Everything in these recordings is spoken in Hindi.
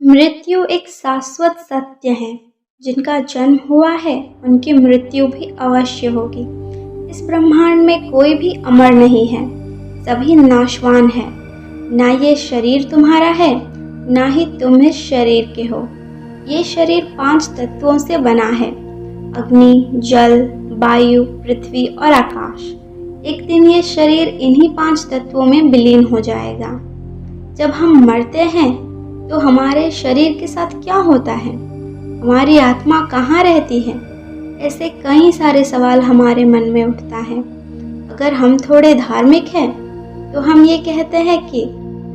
मृत्यु एक शाश्वत सत्य है। जिनका जन्म हुआ है उनकी मृत्यु भी अवश्य होगी। इस ब्रह्मांड में कोई भी अमर नहीं है, सभी नाशवान है। ना ये शरीर तुम्हारा है, ना ही तुम इस शरीर के हो। ये शरीर 5 तत्वों से बना है: अग्नि, जल, वायु, पृथ्वी और आकाश। एक दिन ये शरीर इन्हीं 5 तत्वों में विलीन हो जाएगा। जब हम मरते हैं तो हमारे शरीर के साथ क्या होता है? हमारी आत्मा कहाँ रहती है? ऐसे कई सारे सवाल हमारे मन में उठता है। अगर हम थोड़े धार्मिक हैं तो हम ये कहते हैं कि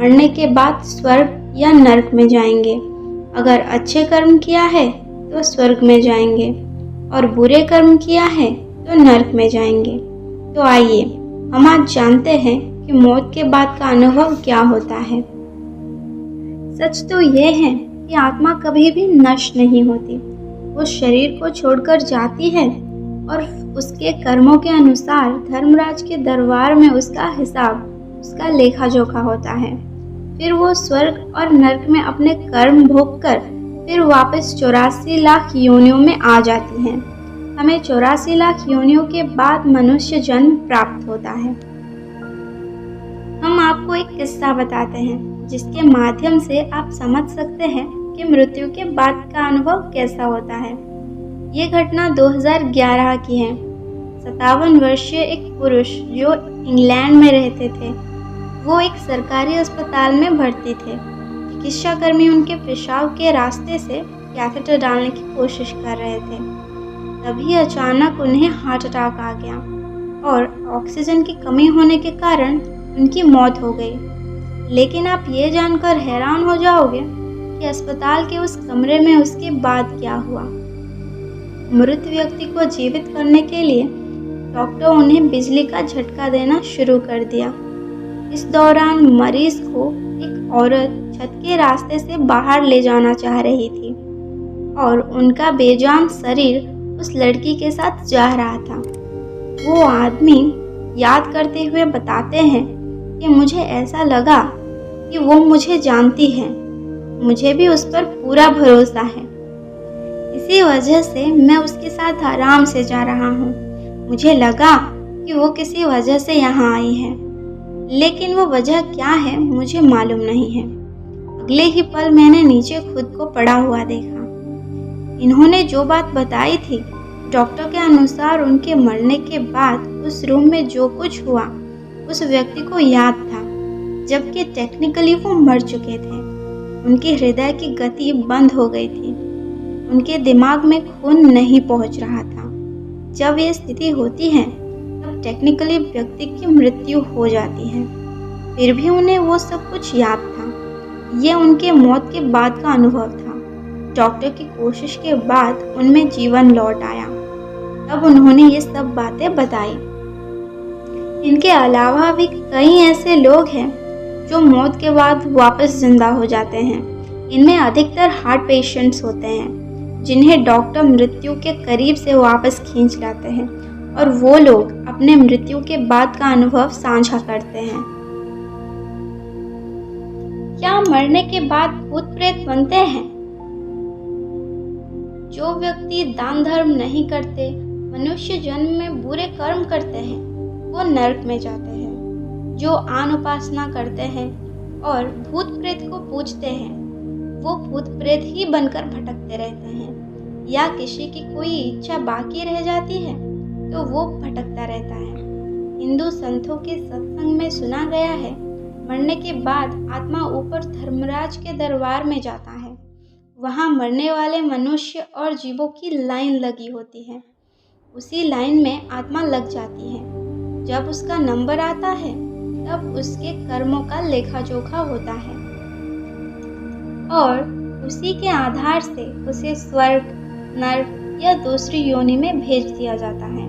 मरने के बाद स्वर्ग या नरक में जाएंगे। अगर अच्छे कर्म किया है तो स्वर्ग में जाएंगे और बुरे कर्म किया है तो नरक में जाएंगे। तो आइए हम आज जानते हैं कि मौत के बाद का अनुभव क्या होता है। सच तो ये है कि आत्मा कभी भी नष्ट नहीं होती। वो शरीर को छोड़कर जाती है और उसके कर्मों के अनुसार धर्मराज के दरबार में उसका हिसाब, उसका लेखा जोखा होता है। फिर वो स्वर्ग और नरक में अपने कर्म भोग कर फिर वापस 84 लाख योनियों में आ जाती है। हमें 84 लाख योनियों के बाद मनुष्य जन्म प्राप्त होता है। हम आपको एक किस्सा बताते हैं जिसके माध्यम से आप समझ सकते हैं कि मृत्यु के बाद का अनुभव कैसा होता है। ये घटना 2011 की है। 57 वर्षीय एक पुरुष जो इंग्लैंड में रहते थे, वो एक सरकारी अस्पताल में भर्ती थे। चिकित्साकर्मी उनके पेशाब के रास्ते से कैथेटर डालने की कोशिश कर रहे थे। तभी अचानक उन्हें हार्ट अटैक आ गया और ऑक्सीजन की कमी होने के कारण उनकी मौत हो गई। लेकिन आप ये जानकर हैरान हो जाओगे कि अस्पताल के उस कमरे में उसके बाद क्या हुआ। मृत व्यक्ति को जीवित करने के लिए डॉक्टर उन्हें बिजली का झटका देना शुरू कर दिया। इस दौरान मरीज को एक औरत छत के रास्ते से बाहर ले जाना चाह रही थी और उनका बेजान शरीर उस लड़की के साथ जा रहा था। वो आदमी याद करते हुए बताते हैं कि मुझे ऐसा लगा कि वो मुझे जानती है, मुझे भी उस पर पूरा भरोसा है। इसी वजह से मैं उसके साथ आराम से जा रहा हूँ। मुझे लगा कि वो किसी वजह से यहाँ आई है, लेकिन वो वजह क्या है मुझे मालूम नहीं है। अगले ही पल मैंने नीचे खुद को पड़ा हुआ देखा। इन्होंने जो बात बताई थी, डॉक्टर के अनुसार उनके मरने के बाद उस रूम में जो कुछ हुआ उस व्यक्ति को याद था, जबकि टेक्निकली वो मर चुके थे। उनके हृदय की गति बंद हो गई थी, उनके दिमाग में खून नहीं पहुंच रहा था। जब ये स्थिति होती है तब टेक्निकली व्यक्ति की मृत्यु हो जाती है। फिर भी उन्हें वो सब कुछ याद था। ये उनके मौत के बाद का अनुभव था। डॉक्टर की कोशिश के बाद उनमें जीवन लौट आया। तब उन्होंने ये सब बातें बताई। इनके अलावा भी कई ऐसे लोग हैं जो मौत के बाद वापस जिंदा हो जाते हैं। इनमें अधिकतर हार्ट पेशेंट्स होते हैं जिन्हें डॉक्टर मृत्यु के करीब से वापस खींच लाते हैं और वो लोग अपने मृत्यु के बाद का अनुभव साझा करते हैं। क्या मरने के बाद भूत प्रेत बनते हैं? जो व्यक्ति दान धर्म नहीं करते, मनुष्य जन्म में बुरे कर्म करते हैं, वो नरक में जाते हैं। जो आन उपासना करते हैं और भूत प्रेत को पूजते हैं, वो भूत प्रेत ही बनकर भटकते रहते हैं। या किसी की कोई इच्छा बाकी रह जाती है तो वो भटकता रहता है। हिंदू संतों के सत्संग में सुना गया है, मरने के बाद आत्मा ऊपर धर्मराज के दरबार में जाता है। वहाँ मरने वाले मनुष्य और जीवों की लाइन लगी होती है। उसी लाइन में आत्मा लग जाती है। जब उसका नंबर आता है तब उसके कर्मों का लेखा जोखा होता है और उसी के आधार से उसे स्वर्ग, नरक या दूसरी योनि में भेज दिया जाता है।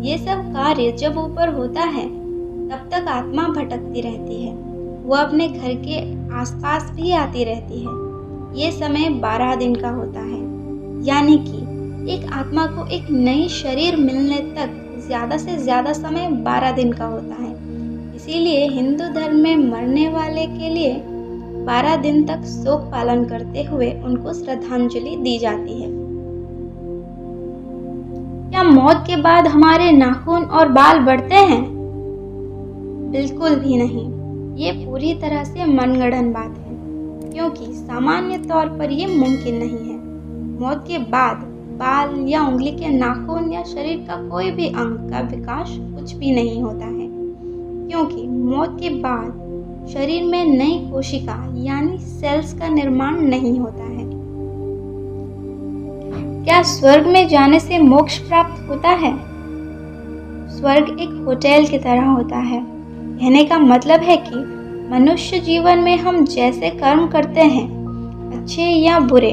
ये सब कार्य जब ऊपर होता है तब तक आत्मा भटकती रहती है। वो अपने घर के आसपास भी आती रहती है। ये समय 12 दिन का होता है, यानी कि एक आत्मा को एक नई शरीर मिलने तक ज़्यादा से ज़्यादा समय 12 दिन का होता है। इसीलिए हिंदू धर्म में मरने वाले के लिए 12 दिन तक शोक पालन करते हुए उनको श्रद्धांजलि दी जाती है। क्या मौत के बाद हमारे नाखून और बाल बढ़ते हैं? बिल्कुल भी नहीं। ये पूरी तरह से मनगढ़ंत बात है, क्योंकि सामान्य तौर पर ये मुमकिन नहीं है। मौत के बाद बाल या उंगली के नाखून या शरीर का कोई भी अंग का विकास कुछ भी नहीं होता है, क्योंकि मौत के बाद शरीर में नई कोशिका यानी सेल्स का निर्माण नहीं होता है। क्या स्वर्ग में जाने से मोक्ष प्राप्त होता है? स्वर्ग एक होटल की तरह होता है। कहने का मतलब है कि मनुष्य जीवन में हम जैसे कर्म करते हैं, अच्छे या बुरे,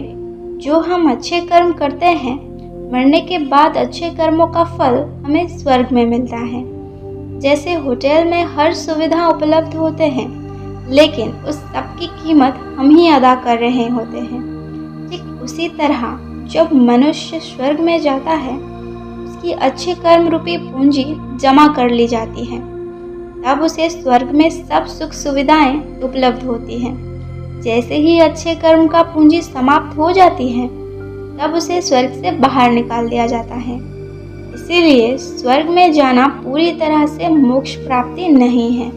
जो हम अच्छे कर्म करते हैं, मरने के बाद अच्छे कर्मों का फल हमें स्वर्ग में मिलता है। जैसे होटल में हर सुविधा उपलब्ध होते हैं, लेकिन उस सब की कीमत हम ही अदा कर रहे होते हैं। ठीक उसी तरह जब मनुष्य स्वर्ग में जाता है, उसकी अच्छे कर्म रूपी पूंजी जमा कर ली जाती है। तब उसे स्वर्ग में सब सुख सुविधाएं उपलब्ध होती हैं। जैसे ही अच्छे कर्म का पूंजी समाप्त हो जाती है, तब उसे स्वर्ग से बाहर निकाल दिया जाता है। इसीलिए स्वर्ग में जाना पूरी तरह से मोक्ष प्राप्ति नहीं है।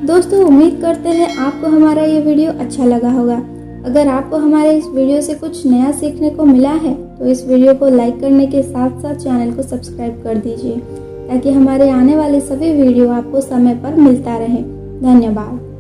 दोस्तों, उम्मीद करते हैं आपको हमारा ये वीडियो अच्छा लगा होगा। अगर आपको हमारे इस वीडियो से कुछ नया सीखने को मिला है तो इस वीडियो को लाइक करने के साथ साथ चैनल को सब्सक्राइब कर दीजिए, ताकि हमारे आने वाले सभी वीडियो आपको समय पर मिलता रहे। धन्यवाद।